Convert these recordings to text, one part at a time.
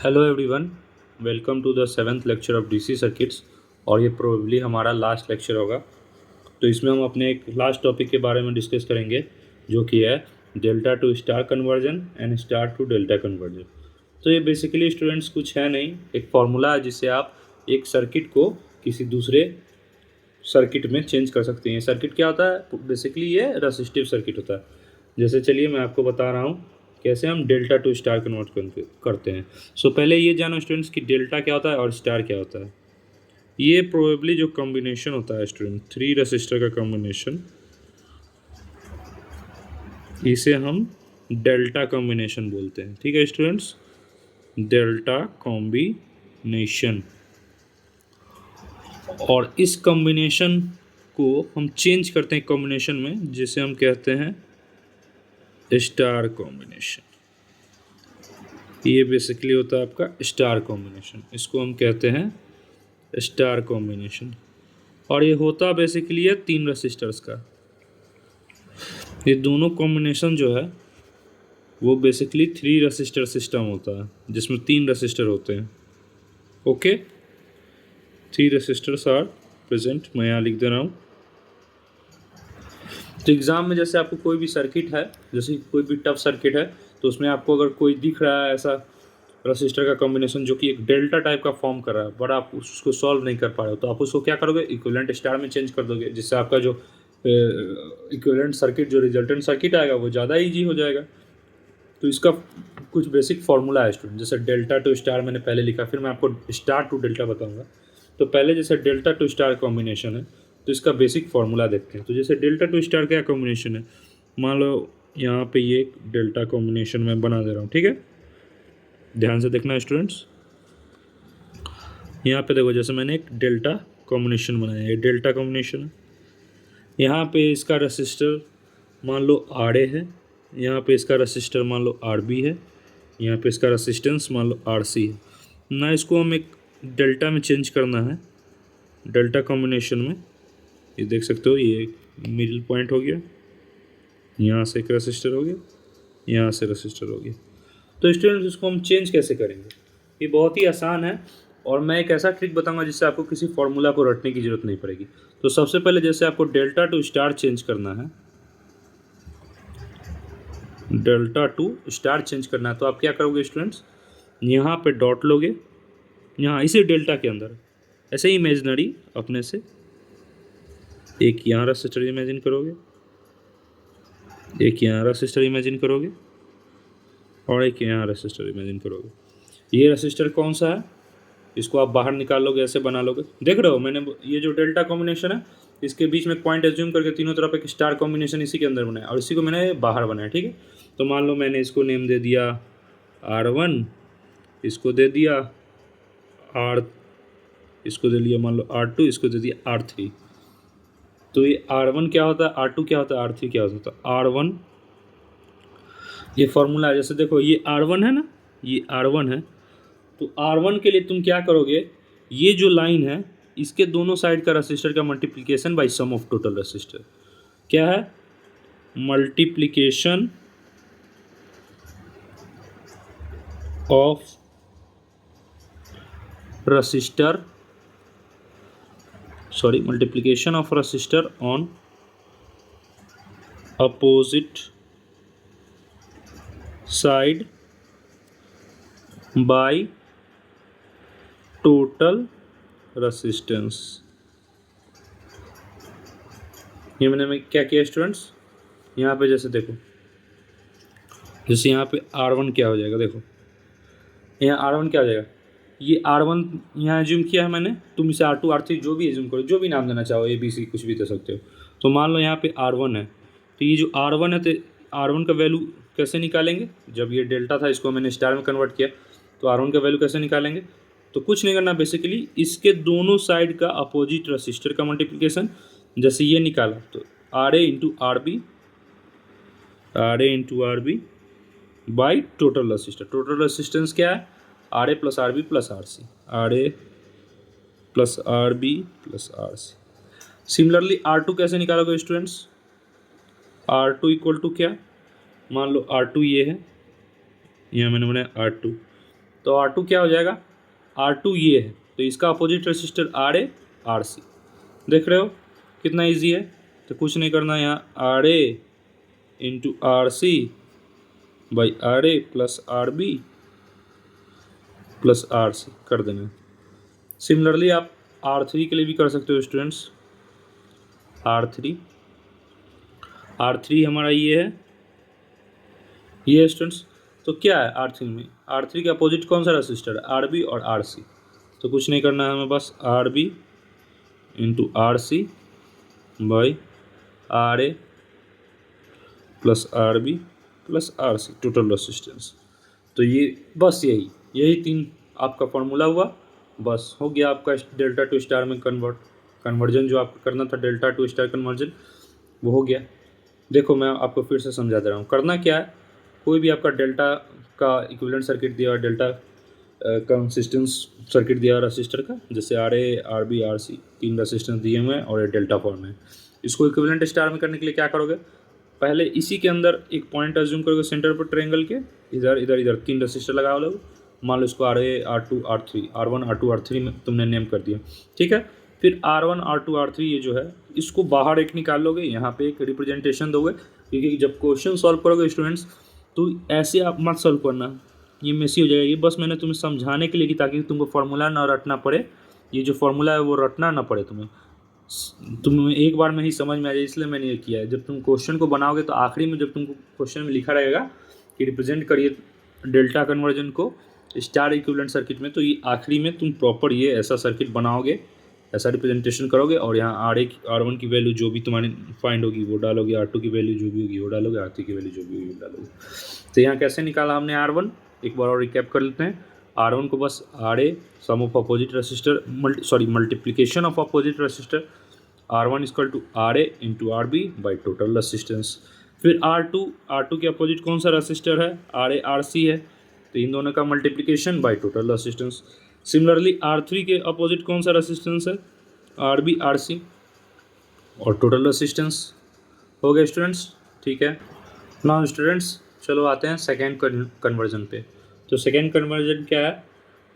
Hello everyone, welcome to the seventh lecture of DC circuits. और ये probably हमारा last lecture होगा। तो इसमें हम अपने एक लास्ट टॉपिक के बारे में डिस्कस करेंगे, जो कि है delta to star conversion and star to delta conversion. तो ये बेसिकली स्टूडेंट्स कुछ है नहीं, एक फार्मूला है जिससे आप एक सर्किट को किसी दूसरे सर्किट में चेंज कर सकते हैं। सर्किट क्या होता है? बेसिकली ये रेसिस्टिव सर्किट होता है। जैसे चलिए मैं आपको बता रहा हूँ कैसे हम डेल्टा टू स्टार कन्वर्ट करते हैं। सो पहले ये जानो स्टूडेंट्स कि डेल्टा क्या होता है और स्टार क्या होता है। ये प्रोबेबली जो कॉम्बिनेशन होता है स्टूडेंट, थ्री रेसिस्टर का कॉम्बिनेशन, इसे हम डेल्टा कॉम्बिनेशन बोलते हैं। ठीक है स्टूडेंट्स, डेल्टा कॉम्बिनेशन। और इस कॉम्बिनेशन को हम चेंज करते हैं कॉम्बिनेशन में, जिसे हम कहते हैं स्टार कॉम्बिनेशन। ये बेसिकली होता है आपका स्टार कॉम्बिनेशन, इसको हम कहते हैं स्टार कॉम्बिनेशन। और ये होता बेसिकली है तीन रेसिस्टर्स का। ये दोनों कॉम्बिनेशन जो है वो बेसिकली थ्री रेसिस्टर सिस्टम होता है, जिसमें तीन रेसिस्टर होते हैं। Okay, three resistors are present. मैं यहाँ लिख दे रहा हूँ। तो एग्ज़ाम में जैसे आपको कोई भी सर्किट है, जैसे कोई भी टफ सर्किट है, तो उसमें आपको अगर कोई दिख रहा है ऐसा रेसिस्टर का कॉम्बिनेशन जो कि एक डेल्टा टाइप का फॉर्म कर रहा है, बट आप उसको सॉल्व नहीं कर पा रहे हो, तो आप उसको क्या करोगे? इक्विवेलेंट स्टार में चेंज कर दोगे, जिससे आपका जो इक्विवेलेंट सर्किट, जो रिजल्टेंट सर्किट आएगा, वो ज़्यादा ईजी हो जाएगा। तो इसका कुछ बेसिक फार्मूला है स्टूडेंट। जैसे डेल्टा टू स्टार मैंने पहले लिखा, फिर मैं आपको स्टार टू डेल्टा बताऊँगा। तो पहले जैसे डेल्टा टू स्टार कॉम्बिनेशन है, तो इसका बेसिक फार्मूला देखते हैं। तो जैसे डेल्टा टू स्टार क्या कॉम्बिनेशन है, मान लो यहाँ पे ये एक डेल्टा कॉम्बिनेशन मैं बना दे रहा हूँ। ठीक है, ध्यान से देखना स्टूडेंट्स। यहाँ पे देखो, जैसे मैंने एक डेल्टा कॉम्बिनेशन बनाया, ये डेल्टा कॉम्बिनेशन है। यहाँ पे इसका रेसिस्टर मान लो आर ए है, यहाँ पे इसका रेसिस्टर मान लो आर बी है, यहाँ पे इसका रेसिस्टेंस मान लो आर सी है ना। इसको हम एक डेल्टा में चेंज करना है, डेल्टा कॉम्बिनेशन में। ये देख सकते हो, ये मिडिल पॉइंट हो गया, यहाँ से एक रेसिस्टर हो गया, यहाँ से रेसिस्टर हो गया। तो स्टूडेंट्स इसको हम चेंज कैसे करेंगे? ये बहुत ही आसान है, और मैं एक ऐसा ट्रिक बताऊंगा जिससे आपको किसी फॉर्मूला को रटने की जरूरत नहीं पड़ेगी। तो सबसे पहले जैसे आपको डेल्टा टू स्टार चेंज करना है, डेल्टा टू स्टार चेंज करना है, तो आप क्या करोगे स्टूडेंट्स? यहाँ पे डॉट लोगे, यहाँ इसी डेल्टा के अंदर ऐसे ही इमेजिनरी अपने से एक यहाँ रेसिस्टर इमेजिन करोगे, एक यहाँ रेसिस्टर इमेजिन करोगे, और एक यहाँ रेसिस्टर इमेजिन करोगे। ये रेसिस्टर कौन सा है, इसको आप बाहर निकाल लोगे, ऐसे बना लोगे। देख रहे हो, मैंने ये जो डेल्टा कॉम्बिनेशन है, इसके बीच में पॉइंट एज्यूम करके तीनों तरफ एक स्टार कॉम्बिनेशन इसी के अंदर बनाया, और इसी को मैंने बाहर बनाया। ठीक है, तो मान लो मैंने इसको नेम दे दिया R1, इसको दे दिया R, इसको दे लिया मान लो R2, इसको दे दिया R3। तो ये R1 क्या होता है, R2 क्या होता है, R3 क्या होता है? R1, ये फॉर्मूला है। जैसे देखो, ये R1 है ना, ये R1 है। तो R1 के लिए तुम क्या करोगे? ये जो लाइन है, इसके दोनों साइड का रेसिस्टर का multiplication by sum of total resistor. क्या है? Multiplication of resistor, sorry, multiplication of resistor on opposite side by total resistance. ये मैंने क्या किया स्टूडेंट्स? यहाँ पे जैसे देखो, जैसे यहाँ पे R1 क्या हो जाएगा, देखो यहाँ R1 क्या हो जाएगा, ये R1 यहाँ एज्यूम किया है मैंने, तुम इसे R2 R3 जो भी एज्यूम करो, जो भी नाम देना चाहो, ABC कुछ भी दे सकते हो। तो मान लो यहाँ पे R1 है, तो ये जो R1 है, तो R1 का वैल्यू कैसे निकालेंगे? जब ये डेल्टा था, इसको मैंने स्टार में कन्वर्ट किया, तो R1 का वैल्यू कैसे निकालेंगे? तो कुछ नहीं करना, बेसिकली इसके दोनों साइड का अपोजिट रेसिस्टर का मल्टीप्लिकेशन। जैसे ये निकाला, तो RA into RB, RA into RB by total resistor. Total resistance क्या है? RA plus RB plus RC, RA plus RB plus RC। Similarly R2 कैसे निकालोगे स्टूडेंट्स? R2 इक्वल टू क्या? मान लो R2 ये है, यहाँ मैंने बनाया R2, तो R2 क्या हो जाएगा, R2 ये है तो इसका अपोजिट रेसिस्टर RA RC। देख रहे हो कितना इजी है। तो कुछ नहीं करना, यहाँ RA into RC by RA plus RB plus RC कर देना। सिमिलरली आप R3 के लिए भी कर सकते हो स्टूडेंट्स। R3 हमारा ये है स्टूडेंट्स। तो क्या है R3 में, R3 के अपोजिट कौन सा रेसिस्टर है, RB और RC। तो कुछ नहीं करना है हमें, बस RB into RC by RA plus RB plus RC total resistance. तो ये बस यही 3 आपका फॉर्मूला हुआ, बस हो गया आपका डेल्टा टू स्टार में कन्वर्जन जो आपको करना था, डेल्टा टू स्टार कन्वर्जन वो हो गया। देखो मैं आपको फिर से समझा दे रहा हूँ। करना क्या है, कोई भी आपका डेल्टा का इक्विवेलेंट सर्किट दिया, डेल्टा कंसिस्टेंस सर्किट दिया रेसिस्टर का, जैसे RA RB RC 3 रेसिस्टेंस दिए हुए हैं और ये डेल्टा फॉर्म है। इसको इक्विवेलेंट स्टार में करने के लिए क्या करोगे, पहले इसी के अंदर एक पॉइंट अज्यूम करोगे सेंटर पर ट्रायंगल के, इधर 3 रेसिस्टर लगाओ लोग। मान लो इसको RA R2 R3 R1 R2 R3 में तुमने नेम कर दिया, ठीक है। फिर R1 R2 R3 ये जो है इसको बाहर एक निकाल लोगे, यहाँ पे एक रिप्रेजेंटेशन दोगे, क्योंकि जब क्वेश्चन सॉल्व करोगे स्टूडेंट्स तो ऐसे आप मत सॉल्व करना, ये मेसी हो जाएगा। ये बस मैंने तुम्हें समझाने के लिए कि ताकि तुमको फार्मूला ना रटना पड़े, ये जो फार्मूला है वो रटना ना पड़े तुम्हें एक बार में ही समझ में आ जाए, इसलिए मैंने ये किया है। जब तुम क्वेश्चन को बनाओगे तो आखिरी में जब तुमको क्वेश्चन में लिखा रहेगा कि रिप्रेजेंट करिए डेल्टा कन्वर्जन को स्टार इक्विवेलेंट सर्किट में, तो ये आखिरी में तुम प्रॉपर ये ऐसा सर्किट बनाओगे, ऐसा रिप्रेजेंटेशन करोगे और यहाँ R1 की वैल्यू जो भी तुम्हारी फाइंड होगी वो डालोगे, R2 की वैल्यू जो भी होगी वो डालोगे, R3 की वैल्यू जो भी होगी वो डालोगे। तो यहाँ कैसे निकाला हमने R1, एक बार और रिकैप कर लेते हैं। R1 को बस RA sum of opposite resistor multiplication of opposite resistor R1 equal to RA into RB by total resistance. फिर R2 के अपोजिट कौन सा रेसिस्टर है, RA RC है, तो इन दोनों का multiplication by total resistance. Similarly R3 के अपोजिट कौन सा रेसिस्टेंस है, RB RC और टोटल रेसिस्टेंस हो गया स्टूडेंट्स, ठीक है। नाउ स्टूडेंट्स चलो आते हैं सेकेंड कन्वर्जन पे। तो सेकेंड कन्वर्जन क्या है,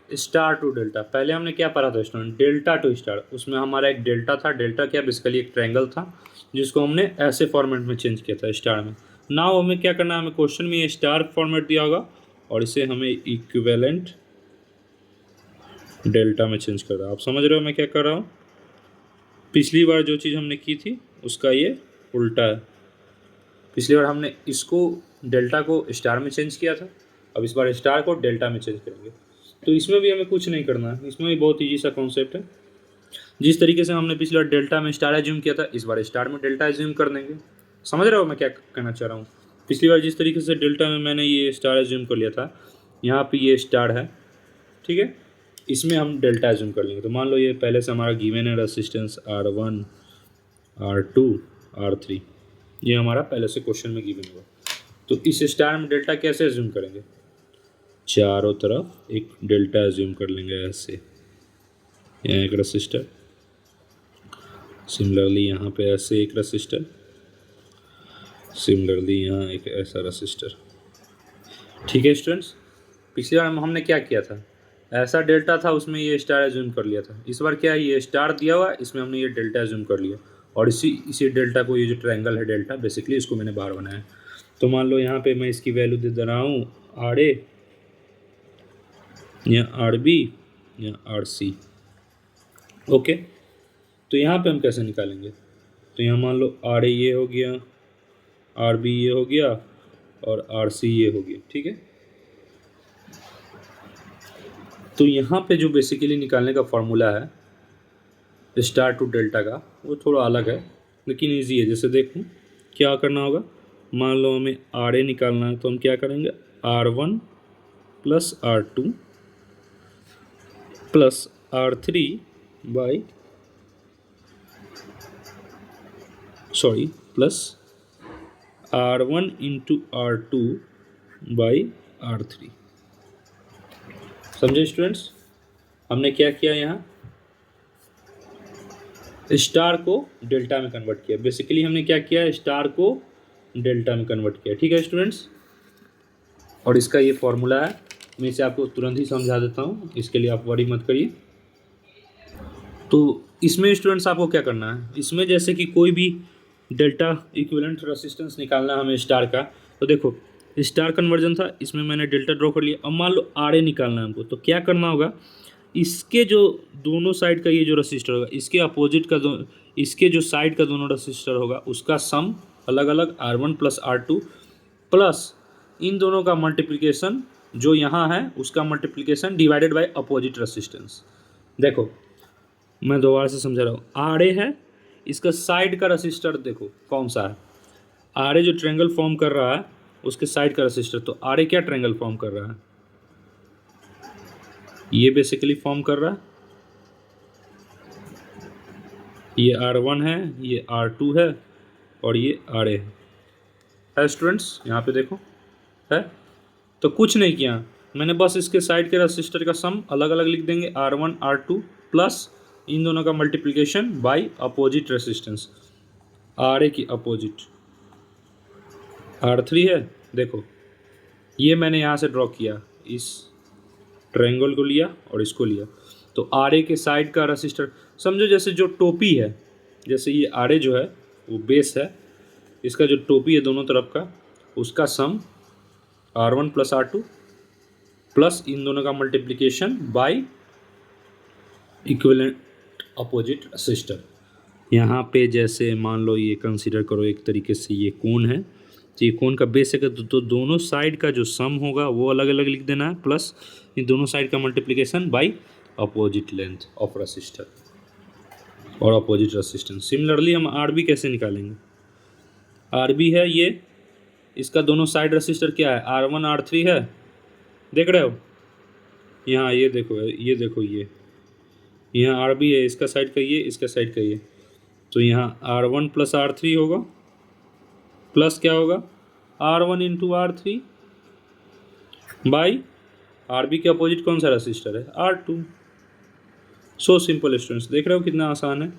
स्टार टू डेल्टा। पहले हमने क्या पढ़ा था स्टूडेंट, डेल्टा टू स्टार। उसमें हमारा एक डेल्टा था, डेल्टा क्या बेसिकली एक ट्रायंगल था जिसको हमने ऐसे फॉर्मेट में चेंज किया था स्टार में। नाउ हमें क्या करना है, हमें क्वेश्चन में ये स्टार फॉर्मेट दिया होगा और इसे हमें इक्विवेलेंट डेल्टा में चेंज कर रहा है। आप समझ रहे हो मैं क्या कर रहा हूँ, पिछली बार जो चीज़ हमने की थी उसका ये उल्टा है। पिछली बार हमने इसको डेल्टा को स्टार में चेंज किया था, अब इस बार स्टार को डेल्टा में चेंज करेंगे। तो इसमें भी हमें कुछ नहीं करना है, इसमें भी बहुत ईजी सा कॉन्सेप्ट है। जिस तरीके से हमने पिछली बार डेल्टा में स्टार एज्यूम किया था, इस बार स्टार में डेल्टा एज्यूम कर देंगे। समझ रहे हो मैं क्या कहना चाह रहा हूँ। पिछली बार जिस तरीके से डेल्टा में मैंने ये स्टार एज्यूम कर लिया था, यहाँ पे ये स्टार है, ठीक है, इसमें हम डेल्टा एज्यूम कर लेंगे। तो मान लो ये पहले से हमारा गिवन है रेसिस्टेंस R1 R2 R3, ये हमारा पहले से क्वेश्चन में गिवन हुआ। तो इस स्टार में डेल्टा कैसे एज्यूम करेंगे, चारों तरफ एक डेल्टा एज्यूम कर लेंगे ऐसे, यहाँ एक रेसिस्टर, सिमिलरली यहाँ पे ऐसे एक रेसिस्टर, सिमिलरली यहाँ एक ऐसा रेसिस्टर, ठीक है स्टूडेंट्स। पिछली बार हमने क्या किया था, ऐसा डेल्टा था उसमें ये स्टार एज्यूम कर लिया था। इस बार क्या है, ये स्टार दिया हुआ है, इसमें हमने ये डेल्टा एज्यूम कर लिया और इसी डेल्टा को, ये जो ट्रायंगल है डेल्टा बेसिकली, इसको मैंने बाहर बनाया। तो मान लो यहाँ पे मैं इसकी वैल्यू दे रहा हूँ RA या RB या RC, ओके। तो यहाँ पे हम कैसे निकालेंगे, तो यहाँ मान लो RA ये हो गया, RB ये हो गया और RC ये हो गया, ठीक है। तो यहाँ पे जो बेसिकली निकालने का फॉर्मूला है स्टार टू डेल्टा का, वो थोड़ा अलग है लेकिन इजी है। जैसे देखो क्या करना होगा, मान लो हमें RA निकालना है, तो हम क्या करेंगे, R1 plus R2 plus R3 by plus R1 into R2 by R3। समझे स्टूडेंट्स, हमने क्या किया, यहाँ स्टार को डेल्टा में कन्वर्ट किया। बेसिकली हमने क्या किया, स्टार को डेल्टा में कन्वर्ट किया, ठीक है स्टूडेंट्स। और इसका ये फॉर्मूला है मैं इसे आपको तुरंत ही समझा देता हूँ, इसके लिए आप वरी मत करिए। तो इसमें स्टूडेंट्स आपको क्या करना है, इसमें जैसे कि कोई भी डेल्टा इक्विवेलेंट रेसिस्टेंस निकालना है हमें स्टार का। तो देखो स्टार कन्वर्जन था, इसमें मैंने डेल्टा ड्रॉ कर लिया। अब मान लो आर ए निकालना है हमको, तो क्या करना होगा, इसके जो दोनों साइड का ये जो रजिस्टर होगा, इसके अपोजिट का इसके जो साइड का दोनों रजिस्टर होगा उसका सम अलग अलग R1 प्लस R2 प्लस इन दोनों का मल्टीप्लिकेशन जो यहाँ है उसका multiplication divided by opposite resistance. देखो मैं दोबारा से समझा रहा हूँ, आर ए है, इसका साइड का रजिस्टर देखो कौन सा है, आर ए जो ट्रायंगल फॉर्म कर रहा है उसके साइड का रजिस्टर। तो आर ए क्या ट्रायंगल फॉर्म कर रहा है, ये बेसिकली फॉर्म कर रहा है, ये R1 है, ये R2 है और ये RA है स्टूडेंट्स, यहाँ पे देखो है। तो कुछ नहीं किया मैंने, बस इसके साइड के रजिस्टर का सम अलग अलग लिख देंगे, R1 R2 प्लस इन दोनों का multiplication bye opposite resistance, RA की अपोजिट R3 है। देखो ये मैंने यहाँ से ड्रॉ किया, इस ट्रायंगल को लिया और इसको लिया। तो RA के साइड का रजिस्टर समझो जैसे जो टोपी है, जैसे ये RA जो है वो बेस है, इसका जो टोपी है दोनों तरफ का उसका सम R1 प्लस R2 प्लस इन दोनों का multiplication by equivalent opposite register. यहाँ पे जैसे मान लो ये कंसीडर करो एक तरीके से ये कोण है, तो ये कोण का बेस है, तो दोनों साइड का जो सम होगा वो अलग अलग लिख देना है प्लस इन दोनों साइड का multiplication bye opposite length of register और अपोजिट रेसिस्टेंस। सिमिलरली हम आर बी कैसे निकालेंगे, आर बी है ये, इसका दोनों साइड रजिस्टर क्या है, R1 R3 है, देख रहे हो यहाँ, ये देखो ये देखो ये यहाँ आर बी है, इसका साइड का ये, इसका साइड का ये। तो यहाँ R1 प्लस R3 होगा प्लस क्या होगा R1 into R3 by R B के अपोजिट कौन सा रजिस्टर है, R2। सो सिंपल स्टूडेंट्स, देख रहे हो कितना आसान है।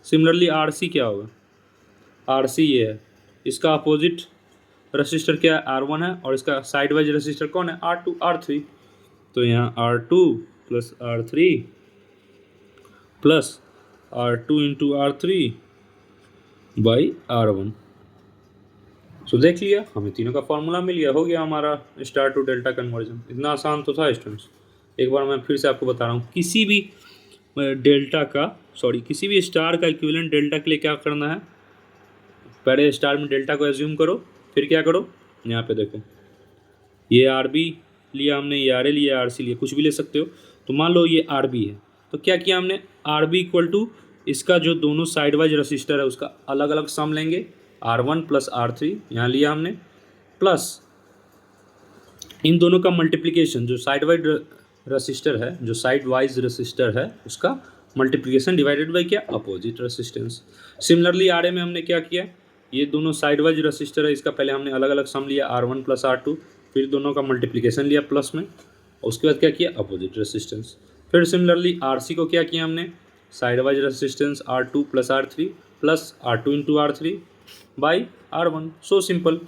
सिमिलरली आर सी क्या होगा, आर सी ये है, इसका अपोजिट रजिस्टर क्या है, R1 है और इसका साइड वाइज रजिस्टर कौन है, R2 R3। तो यहाँ R2 plus R3 plus R2 into R3 by R1। सो देख लिया, हमें तीनों का फॉर्मूला मिल गया, हो गया हमारा स्टार टू डेल्टा कन्वर्जन। इतना आसान तो था स्टूडेंट्स। एक बार मैं फिर से आपको बता रहा हूँ, किसी भी डेल्टा का किसी भी स्टार का इक्विवेलेंट डेल्टा के लिए क्या करना है, पहले स्टार में डेल्टा को एज्यूम करो, फिर क्या करो, यहाँ पे देखो ये आर बी लिया हमने, ये आर ए लिया, आर सी लिया, कुछ भी ले सकते हो। तो मान लो ये आर बी है, तो क्या किया हमने, आर बी इक्वल टू इसका जो दोनों साइड वाइज रजिस्टर है उसका अलग अलग सम लेंगे, R1 प्लस R3 यहाँ लिया हमने, प्लस इन दोनों का मल्टीप्लिकेशन जो साइड वाइज रजिस्टर है, जो साइड वाइज रजिस्टर है उसका मल्टीप्लिकेशन डिवाइडेड बाई क्या, opposite resistance. Similarly R A में हमने क्या किया, ये दोनों साइड वाइज रजिस्टर है, इसका पहले हमने अलग अलग सम लिया R1 प्लस R2, फिर दोनों का मल्टीप्लिकेशन लिया प्लस में, उसके बाद क्या किया, अपोजिट रेसिस्टेंस। फिर सिमिलरली आर सी को क्या किया हमने, side wise resistance R2 plus R3 plus R2 into R3 by R1। So simple,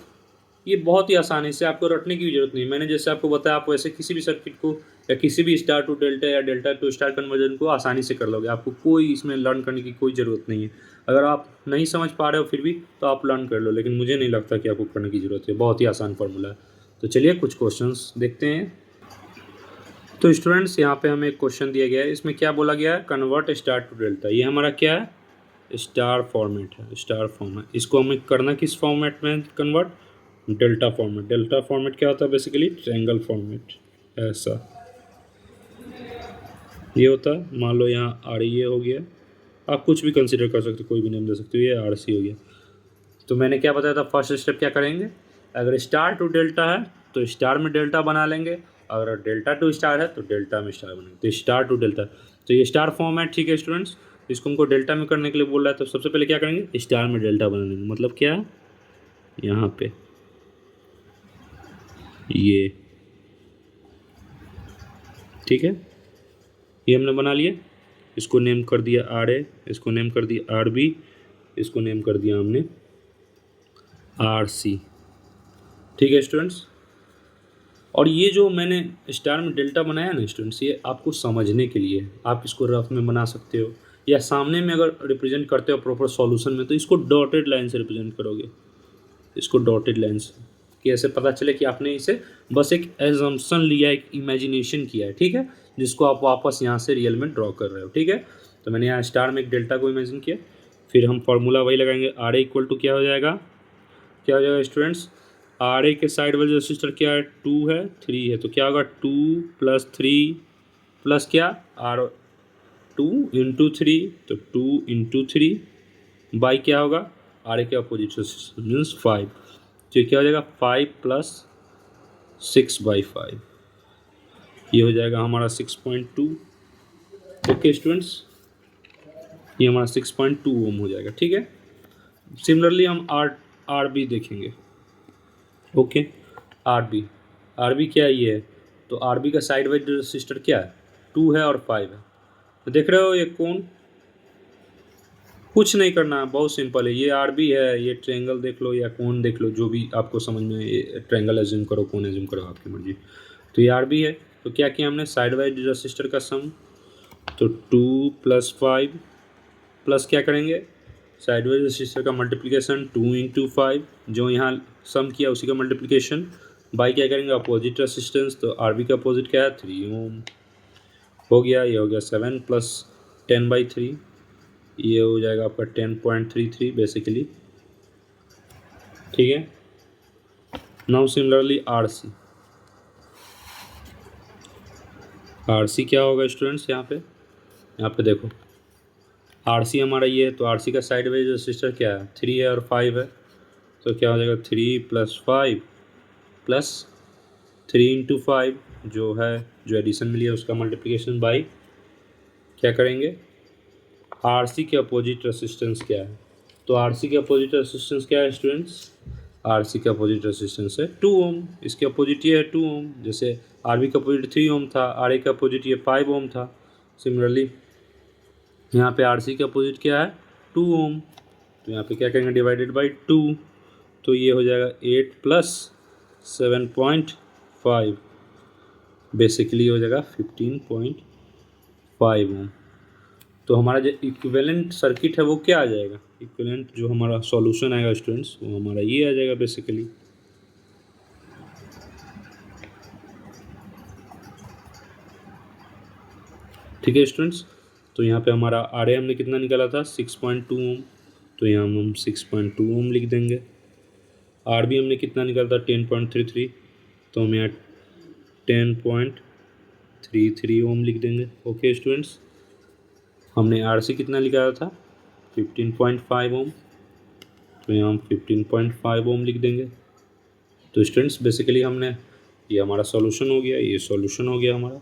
ये बहुत ही आसान है, इससे आपको रटने की भी जरूरत नहीं। मैंने जैसे आपको बताया, आप वैसे किसी भी सर्किट को या किसी भी स्टार टू डेल्टा या डेल्टा टू स्टार कन्वर्जन को आसानी से कर लोगे, आपको कोई इसमें लर्न करने की कोई ज़रूरत नहीं है। अगर आप नहीं समझ पा रहे हो फिर भी तो आप लर्न कर लो, लेकिन मुझे नहीं लगता कि आपको करने की ज़रूरत है, बहुत ही आसान फार्मूला है। तो चलिए कुछ क्वेश्चंस देखते हैं। तो स्टूडेंट्स यहाँ पे हमें एक क्वेश्चन दिया गया है, इसमें क्या बोला गया है, कन्वर्ट स्टार टू डेल्टा। ये हमारा क्या है, स्टार फॉर्मेट है, स्टार फॉर्म है। इसको हमें करना किस फॉर्मेट में convert, delta format. Delta format क्या होता है, बेसिकली ट्रायंगल फॉर्मेट, ऐसा ये होता है। मान लो यहाँ आर ये हो गया, आप कुछ भी कंसिडर कर सकते हो, कोई भी नेम दे सकते हो, ये आर सी हो गया। तो मैंने क्या बताया था, फर्स्ट स्टेप क्या करेंगे, अगर स्टार टू डेल्टा है तो स्टार में डेल्टा बना लेंगे, अगर डेल्टा टू स्टार है तो डेल्टा में स्टार बनेंगे। तो स्टार टू डेल्टा, तो ये स्टार फॉर्मेट, ठीक है स्टूडेंट्स। इसको हमको डेल्टा में करने के लिए बोल रहा है, तो सबसे पहले क्या करेंगे, स्टार में डेल्टा बना लेंगे। मतलब क्या, यहाँ पे ये, ठीक है, ये हमने बना लिया, इसको नेम कर दिया आर ए, इसको नेम कर दिया आर बी, इसको नेम कर दिया हमने आर सी। ठीक है स्टूडेंट्स, और ये जो मैंने स्टार में डेल्टा बनाया ना स्टूडेंट्स, ये आपको समझने के लिए, आप इसको रफ में बना सकते हो या सामने में अगर रिप्रेजेंट करते हो प्रॉपर सॉल्यूशन में तो इसको डॉटेड लाइन से रिप्रेजेंट करोगे, इसको डॉटेड लाइन से, कि ऐसे पता चले कि आपने इसे बस एक एजम्पशन लिया, एक इमेजिनेशन किया है, ठीक है, जिसको आप वापस यहाँ से रियल में ड्रॉ कर रहे हो, ठीक है। तो मैंने यहाँ स्टार में एक डेल्टा को इमेजिन किया, फिर हम फॉर्मूला वही लगाएंगे, आर ए इक्वल टू क्या हो जाएगा, क्या हो जाएगा स्टूडेंट्स, आर ए के साइड वाले रजिस्टर क्या है, 2 है 3 है, तो क्या होगा 2 + 3 प्लस क्या आर 2 × 3, तो 2 × 3 बाई क्या होगा आर ए के अपोजिट रजिस्टर मीन्स 5, तो क्या हो जाएगा 5 + 6/5, ये हो जाएगा हमारा 6.2। ओके स्टूडेंट्स, ये हमारा 6.2 ओम हो जाएगा, ठीक है। सिमिलरली हम आर बी देखेंगे। ओके, आर बी क्या ये है, तो आर बी का साइड वाइज रजिस्टर क्या है, 2 है और 5 है, तो देख रहे हो ये कोण, कुछ नहीं करना है, बहुत सिंपल है, ये आर बी है, ये ट्रायंगल देख लो या कोण देख लो, जो भी आपको समझ में, ट्रायंगल एज्यूम करो, कोण एज्यूम करो, आपकी मर्जी। तो ये आर बी है, तो क्या किया हमने साइड वाइज रजिस्टर का सम, तो 2 + 5 प्लस क्या करेंगे साइड वाइज रजिस्टर का मल्टीप्लिकेशन 2 × 5, जो यहाँ सम किया उसी का मल्टीप्लिकेशन, बाई क्या करेंगे अपोजिट रेसिस्टेंस, तो आर बी का अपोजिट क्या है 3 ओम, हो गया, ये हो गया 7 + 10/3, ये हो जाएगा आपका 10.33 बेसिकली, ठीक है। नाउ सिमिलरली आर सी क्या होगा स्टूडेंट्स, यहाँ पे देखो आर सी हमारा ये है, तो आर सी का साइड वाइज रजिस्टर क्या है 3 है और 5 है, तो क्या हो जाएगा 3 + 5 + 3 × 5 जो है, जो एडिशन मिली है उसका मल्टीप्लिकेशन बाई क्या करेंगे आर सी के अपोजिट रेसिस्टेंस क्या है, तो आर सी के अपोजिट रेसिस्टेंस क्या है स्टूडेंट्स, आर सी का अपोजिट रेसिस्टेंस है 2 ओम, इसके अपोजिट ये है 2 ओम, जैसे आर बी का अपोजिट 3 ओम था, आर ए का अपोजिट ये 5 ओम था। सिमिलरली यहाँ पे आर सी का अपोजिट क्या है 2 ओम, तो यहाँ पे क्या करेंगे डिवाइडेड बाई 2, तो ये हो जाएगा 8 + 7.5 बेसिकली हो जाएगा 15.5 ओम। तो हमारा जो इक्विवेलेंट सर्किट है वो क्या आ जाएगा, इक्विवेलेंट जो हमारा सॉल्यूशन आएगा स्टूडेंट्स वो हमारा ये आ जाएगा बेसिकली, ठीक है स्टूडेंट्स। तो यहाँ पे हमारा आर ए हमने कितना निकाला था 6.2 ओम, तो यहाँ हम 6.2 ओम लिख देंगे, आर बी हमने कितना निकाला था 10.33, तो हम यहाँ 10.33 ओम लिख देंगे। ओके स्टूडेंट्स, हमने आर सी कितना निकाला था 15.5 ओम, तो यहाँ हम 15.5 ओम लिख देंगे। तो स्टूडेंट्स बेसिकली हमने, ये हमारा सॉल्यूशन हो गया, ये सॉल्यूशन हो गया हमारा,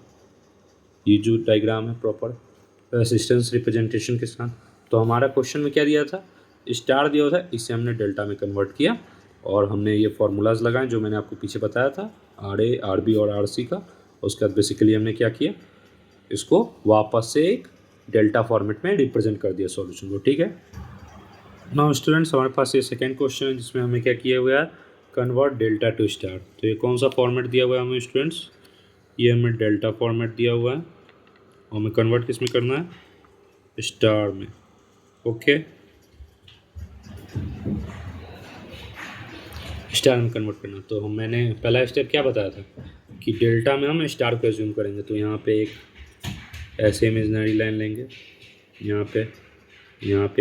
ये जो डायग्राम है प्रॉपर रेसिस्टेंस रिप्रेजेंटेशन के साथ। तो हमारा क्वेश्चन में क्या दिया था, स्टार दिया था, इसे हमने डेल्टा में कन्वर्ट किया और हमने ये फार्मूलाज लगाए जो मैंने आपको पीछे बताया था आर ए, आर बी और आर सी का। उसके बाद बेसिकली हमने क्या किया, इसको वापस से एक डेल्टा फॉर्मेट में रिप्रेजेंट कर दिया सॉल्यूशन को, ठीक है। नाउ स्टूडेंट्स हमारे पास ये सेकेंड क्वेश्चन है जिसमें हमें क्या किया हुआ है, कन्वर्ट डेल्टा टू स्टार। तो ये कौन सा फॉर्मेट दिया हुआ है हमें स्टूडेंट्स, ये हमें डेल्टा फॉर्मेट दिया हुआ है और हमें कन्वर्ट किस में करना है, स्टार में। ओके, स्टार में कन्वर्ट करना। तो हम, मैंने पहला स्टेप क्या बताया था कि डेल्टा में हम स्टार को एज्यूम करेंगे, तो यहाँ पे एक ऐसे इमेजिनरी लाइन लेंगे, यहाँ पे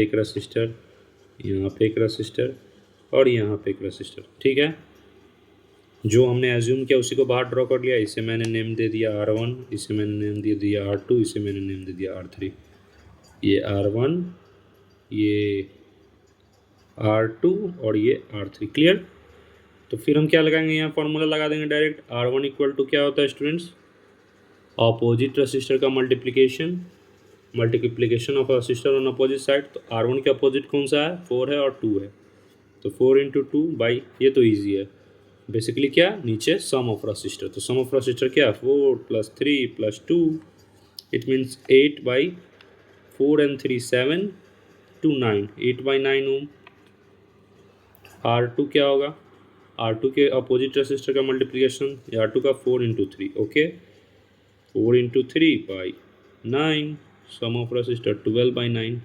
एक रेसिस्टर, यहाँ पे एक रेसिस्टर और यहाँ पे एक रेसिस्टर, ठीक है। जो हमने एज्यूम किया उसी को बाहर ड्रॉ कर लिया, इसे मैंने नेम दे दिया R1, इसे मैंने नेम दे दिया R2, इसे मैंने नेम दे दिया R3, ये R1, ये R2 और ये R3, क्लियर। तो फिर हम क्या लगाएंगे, यहाँ फॉर्मूला लगा देंगे डायरेक्ट, R1 इक्वल टू क्या होता है स्टूडेंट्स, अपोजिट रेसिस्टर का multiplication of resistor on opposite side. तो R1 के अपोजिट कौन सा है, 4 है और 2 है, तो 4 × 2 बाई, ये तो ईजी है बेसिकली, क्या नीचे सम ऑफ रेसिस्टर, तो सम ऑफ रेसिस्टर क्या है 4 + 3 + 2, it means 8/4 and 3 7 to 9, 8/9 ohm. R2 क्या होगा, R2 के अपोजिट रेसिस्टर का मल्टीप्लिकेशन, R2 का 4 × 3, okay 4 × 3 by 9, sum of resistor 12/9।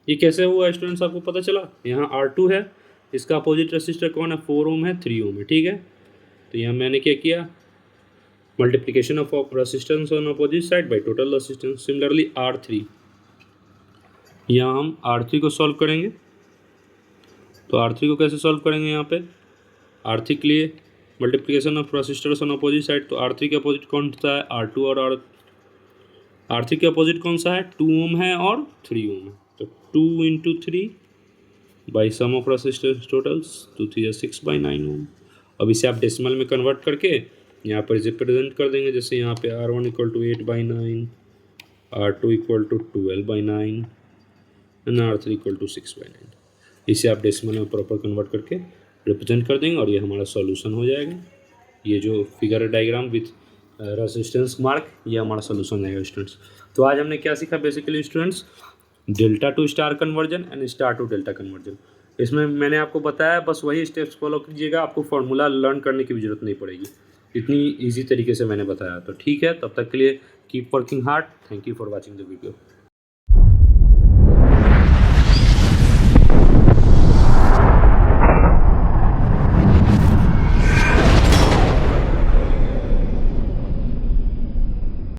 ये कैसे हुआ स्टूडेंट्स, आपको पता चला? यहाँ R2 है, इसका अपोजिट रेसिस्टर कौन है, 4 ओम है, 3 ओम है, ठीक है। तो यहाँ मैंने क्या किया, multiplication of resistance on opposite side by total resistance. Similarly R3, यहाँ हम R3 को सॉल्व करेंगे। तो R3 को कैसे सॉल्व करेंगे, यहाँ पे R3 के लिए multiplication of resistors on opposite side. तो R3 के अपोजिट कौन सा है, R2, और R3 के अपोजिट कौन सा है, 2 ओम है और 3 ओम है। तो 2 × 3 by sum of resistance totals, 2 3 6/9 ohm. अब इसे आप डेसिमल में कन्वर्ट करके यहाँ पर रिप्रेजेंट कर देंगे। जैसे यहाँ पे R1 = 8/9, R2 = 12/9 एंड R3 = 6/9। इसे आप डेसिमल में प्रॉपर कन्वर्ट करके रिप्रेजेंट कर देंगे और ये हमारा सॉल्यूशन हो जाएगा। ये जो figure diagram with resistance mark, ये हमारा सॉल्यूशन रहेगा स्टूडेंट्स। तो आज हमने क्या सीखा basically students, delta to star conversion and star to delta conversion. इसमें मैंने आपको बताया, बस वही स्टेप्स फॉलो कीजिएगा, आपको फार्मूला लर्न करने की भी जरूरत नहीं पड़ेगी, इतनी ईजी तरीके से मैंने बताया। तो ठीक है, तब तक के लिए keep working hard. Thank you for watching the video.